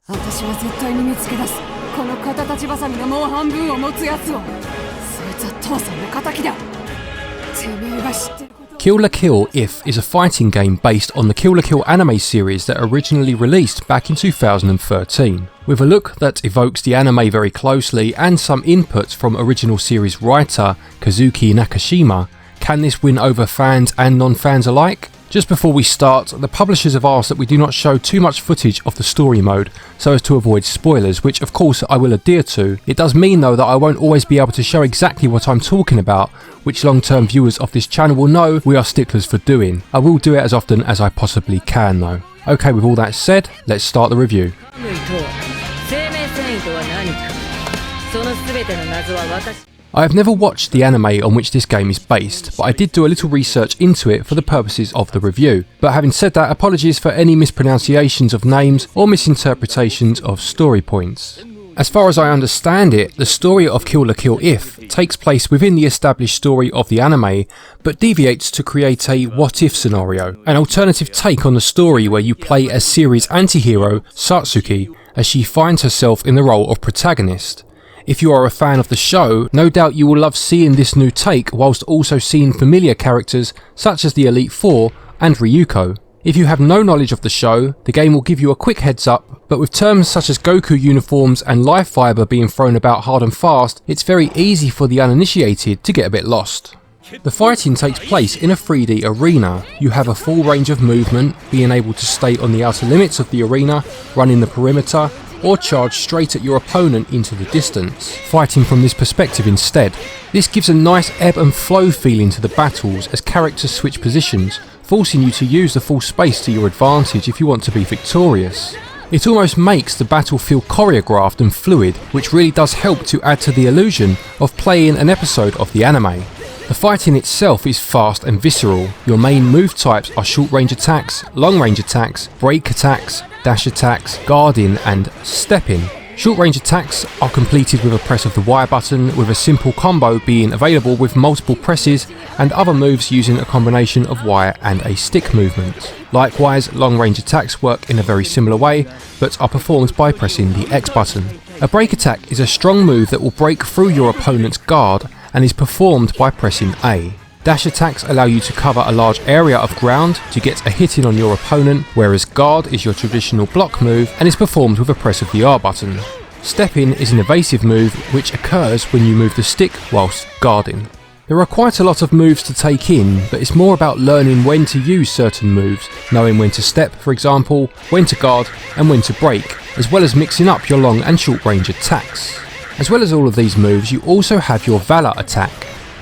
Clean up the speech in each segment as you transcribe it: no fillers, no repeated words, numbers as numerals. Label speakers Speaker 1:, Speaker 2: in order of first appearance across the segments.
Speaker 1: 私は絶対に見つけ出す。この肩立ちバサミのもう半分を持つやつを。そいつは父さんの仇だ。てめえが知ってる。
Speaker 2: Kill la Kill If is a fighting game based on the Kill la Kill anime series that originally released back in 2013. With a look that evokes the anime very closely and some input from original series writer Kazuki Nakashima, can this win over fans and non-fans alike? Just before we start, the publishers have asked that we do not show too much footage of the story mode so as to avoid spoilers, which of course I will adhere to. It does mean though that I won't always be able to show exactly what I'm talking about, which long-term viewers of this channel will know we are sticklers for doing. I will do it as often as I possibly can though. Okay, with all that said, let's start the review. I have never watched the anime on which this game is based, but I did do a little research into it for the purposes of the review. But having said that, apologies for any mispronunciations of names or misinterpretations of story points. As far as I understand it, the story of Kill la Kill If takes place within the established story of the anime, but deviates to create a what-if scenario, an alternative take on the story where you play as series anti-hero Satsuki as she finds herself in the role of protagonist. If you are a fan of the show, no doubt you will love seeing this new take whilst also seeing familiar characters such as the Elite Four and Ryuko. If you have no knowledge of the show, the game will give you a quick heads up, but with terms such as Goku uniforms and life fibre being thrown about hard and fast, it's very easy for the uninitiated to get a bit lost. The fighting takes place in a 3D arena. You have a full range of movement, being able to stay on the outer limits of the arena, run in the perimeter, or charge straight at your opponent into the distance, fighting from this perspective instead. This gives a nice ebb and flow feeling to the battles as characters switch positions, forcing you to use the full space to your advantage if you want to be victorious. It almost makes the battle feel choreographed and fluid, which really does help to add to the illusion of playing an episode of the anime. The fighting itself is fast and visceral. Your main move types are short range attacks, long range attacks, break attacks, dash attacks, guarding and stepping. Short range attacks are completed with a press of the Y button, with a simple combo being available with multiple presses and other moves using a combination of Y and a stick movement. Likewise, long range attacks work in a very similar way, but are performed by pressing the X button. A break attack is a strong move that will break through your opponent's guard and is performed by pressing A. Dash attacks allow you to cover a large area of ground to get a hit in on your opponent, whereas guard is your traditional block move and is performed with a press of the R button. Stepping is an evasive move which occurs when you move the stick whilst guarding. There are quite a lot of moves to take in, but it's more about learning when to use certain moves, knowing when to step for example, when to guard and when to break, as well as mixing up your long and short range attacks. As well as all of these moves, you also have your Valor Attack.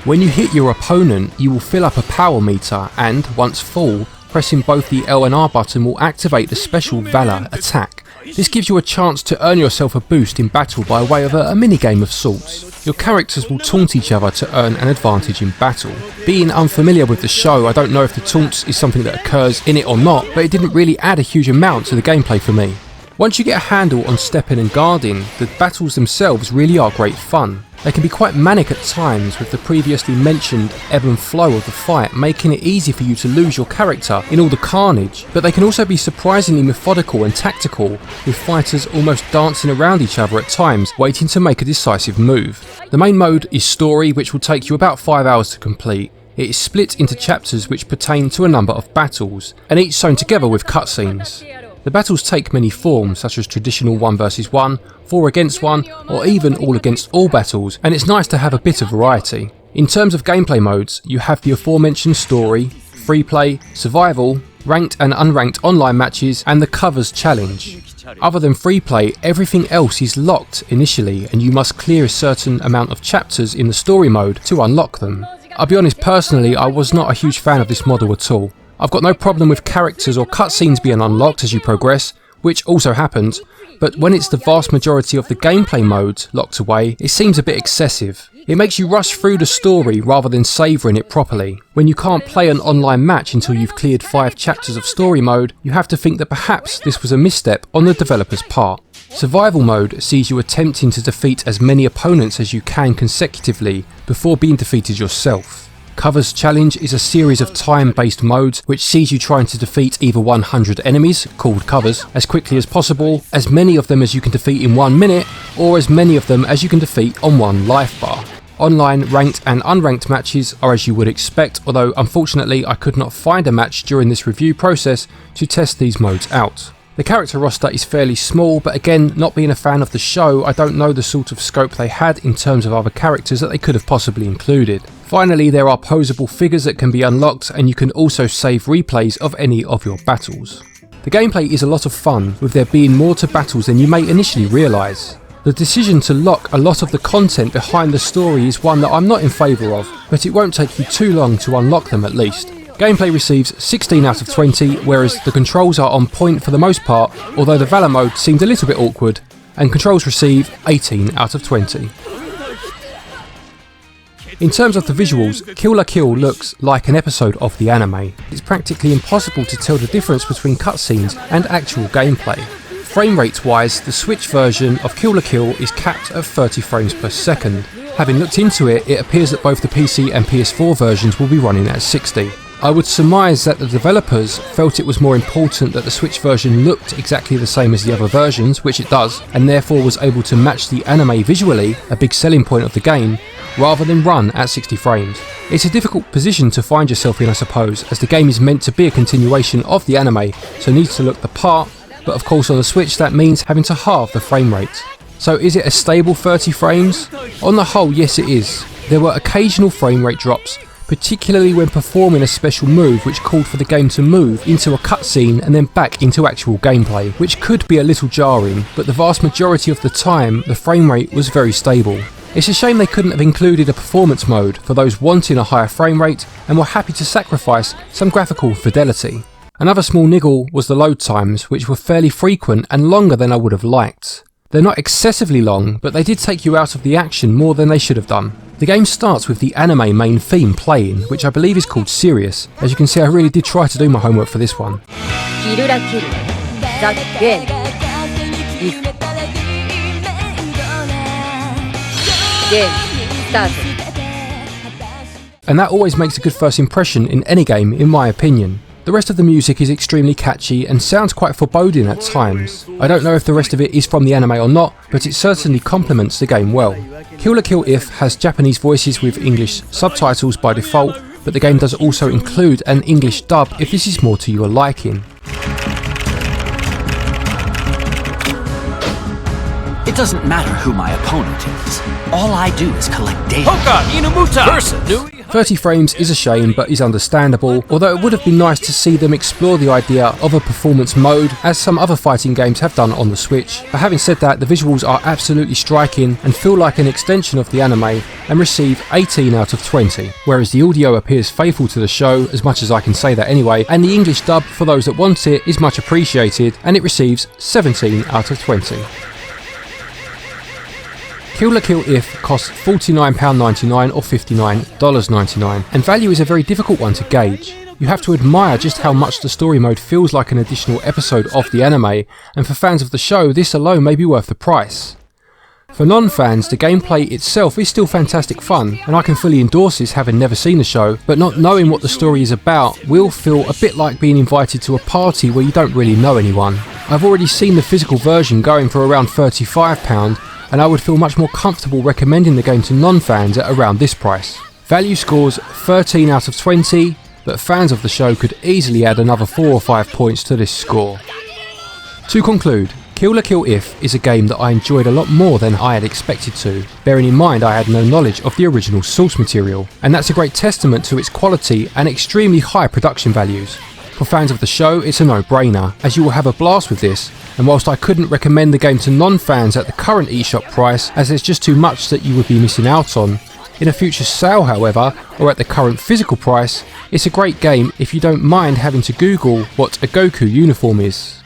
Speaker 2: When you hit your opponent, you will fill up a power meter and, once full, pressing both the L and R button will activate the special Valor Attack. This gives you a chance to earn yourself a boost in battle by way of a mini-game of sorts. Your characters will taunt each other to earn an advantage in battle. Being unfamiliar with the show, I don't know if the taunts is something that occurs in it or not, but it didn't really add a huge amount to the gameplay for me. Once you get a handle on stepping and guarding, the battles themselves really are great fun. They can be quite manic at times, with the previously mentioned ebb and flow of the fight making it easy for you to lose your character in all the carnage, but they can also be surprisingly methodical and tactical, with fighters almost dancing around each other at times waiting to make a decisive move. The main mode is Story, which will take you about 5 hours to complete. It is split into chapters which pertain to a number of battles, and each sewn together with cutscenes. The battles take many forms, such as traditional 1 versus 1, 4 against 1, or even all against all battles, and it's nice to have a bit of variety. In terms of gameplay modes, you have the aforementioned Story, Free Play, Survival, Ranked and Unranked online matches, and the Covers Challenge. Other than Free Play, everything else is locked initially, and you must clear a certain amount of chapters in the Story mode to unlock them. I'll be honest, personally, I was not a huge fan of this model at all. I've got no problem with characters or cutscenes being unlocked as you progress, which also happens, but when it's the vast majority of the gameplay modes locked away, it seems a bit excessive. It makes you rush through the story rather than savouring it properly. When you can't play an online match until you've cleared 5 chapters of story mode, you have to think that perhaps this was a misstep on the developer's part. Survival mode sees you attempting to defeat as many opponents as you can consecutively before being defeated yourself. Covers Challenge is a series of time-based modes which sees you trying to defeat either 100 enemies, called covers, as quickly as possible, as many of them as you can defeat in 1 minute, or as many of them as you can defeat on 1 life bar. Online ranked and unranked matches are as you would expect, although unfortunately I could not find a match during this review process to test these modes out. The character roster is fairly small, but again, not being a fan of the show, I don't know the sort of scope they had in terms of other characters that they could have possibly included. Finally, there are posable figures that can be unlocked, and you can also save replays of any of your battles. The gameplay is a lot of fun, with there being more to battles than you may initially realise. The decision to lock a lot of the content behind the story is one that I'm not in favour of, but it won't take you too long to unlock them at least. Gameplay receives 16 out of 20, whereas the controls are on point for the most part, although the Valor mode seemed a little bit awkward, and controls receive 18 out of 20. In terms of the visuals, Kill la Kill looks like an episode of the anime. It's practically impossible to tell the difference between cutscenes and actual gameplay. Frame rate wise, the Switch version of Kill la Kill is capped at 30 frames per second. Having looked into it, it appears that both the PC and PS4 versions will be running at 60. I would surmise that the developers felt it was more important that the Switch version looked exactly the same as the other versions, which it does, and therefore was able to match the anime visually, a big selling point of the game, rather than run at 60 frames. It's a difficult position to find yourself in, I suppose, as the game is meant to be a continuation of the anime, so needs to look the part, but of course on the Switch that means having to halve the frame rate. So is it a stable 30 frames? On the whole, yes it is. There were occasional frame rate drops, particularly when performing a special move which called for the game to move into a cutscene and then back into actual gameplay, which could be a little jarring, but the vast majority of the time the frame rate was very stable. It's a shame they couldn't have included a performance mode for those wanting a higher frame rate and were happy to sacrifice some graphical fidelity. Another small niggle was the load times, which were fairly frequent and longer than I would have liked. They're not excessively long, but they did take you out of the action more than they should have done. The game starts with the anime main theme playing, which I believe is called Sirius. As you can see, I really did try to do my homework for this one. And that always makes a good first impression in any game, in my opinion. The rest of the music is extremely catchy and sounds quite foreboding at times. I don't know if the rest of it is from the anime or not, but it certainly complements the game well. Kill la Kill If has Japanese voices with English subtitles by default, but the game does also include an English dub if this is more to your liking.
Speaker 3: It doesn't matter who my opponent is. All I do is collect data.
Speaker 2: 30 frames is a shame, but is understandable, although it would have been nice to see them explore the idea of a performance mode, as some other fighting games have done on the Switch. But having said that, the visuals are absolutely striking and feel like an extension of the anime, and receive 18 out of 20, whereas the audio appears faithful to the show, as much as I can say that anyway, and the English dub for those that want it is much appreciated, and it receives 17 out of 20. Kill la Kill If costs £49.99 or $59.99, and value is a very difficult one to gauge. You have to admire just how much the story mode feels like an additional episode of the anime, and for fans of the show, this alone may be worth the price. For non-fans, the gameplay itself is still fantastic fun, and I can fully endorse this having never seen the show, but not knowing what the story is about will feel a bit like being invited to a party where you don't really know anyone. I've already seen the physical version going for around £35, and I would feel much more comfortable recommending the game to non-fans at around this price. Value scores 13 out of 20, but fans of the show could easily add another 4 or 5 points to this score. To conclude, Kill la Kill If is a game that I enjoyed a lot more than I had expected to, bearing in mind I had no knowledge of the original source material, and that's a great testament to its quality and extremely high production values. For fans of the show, it's a no-brainer, as you will have a blast with this, and whilst I couldn't recommend the game to non-fans at the current eShop price, as there's just too much that you would be missing out on, in a future sale however, or at the current physical price, it's a great game if you don't mind having to Google what a Goku uniform is.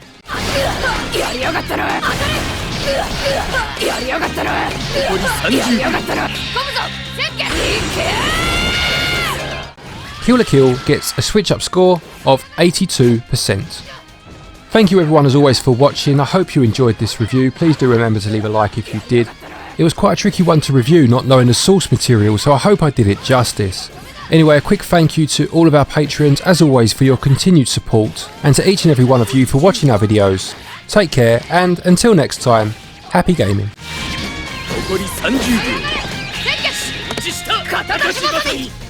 Speaker 2: Kill la Kill gets a SwitchUp score of 82%. Thank you everyone as always for watching. I hope you enjoyed this review. Please do remember to leave a like if you did. It was quite a tricky one to review not knowing the source material, so I hope I did it justice. Anyway, a quick thank you to all of our patrons as always for your continued support, and to each and every one of you for watching our videos. Take care, and until next time, happy gaming.
Speaker 4: 残り30秒。打ちした。肩出しバサミ。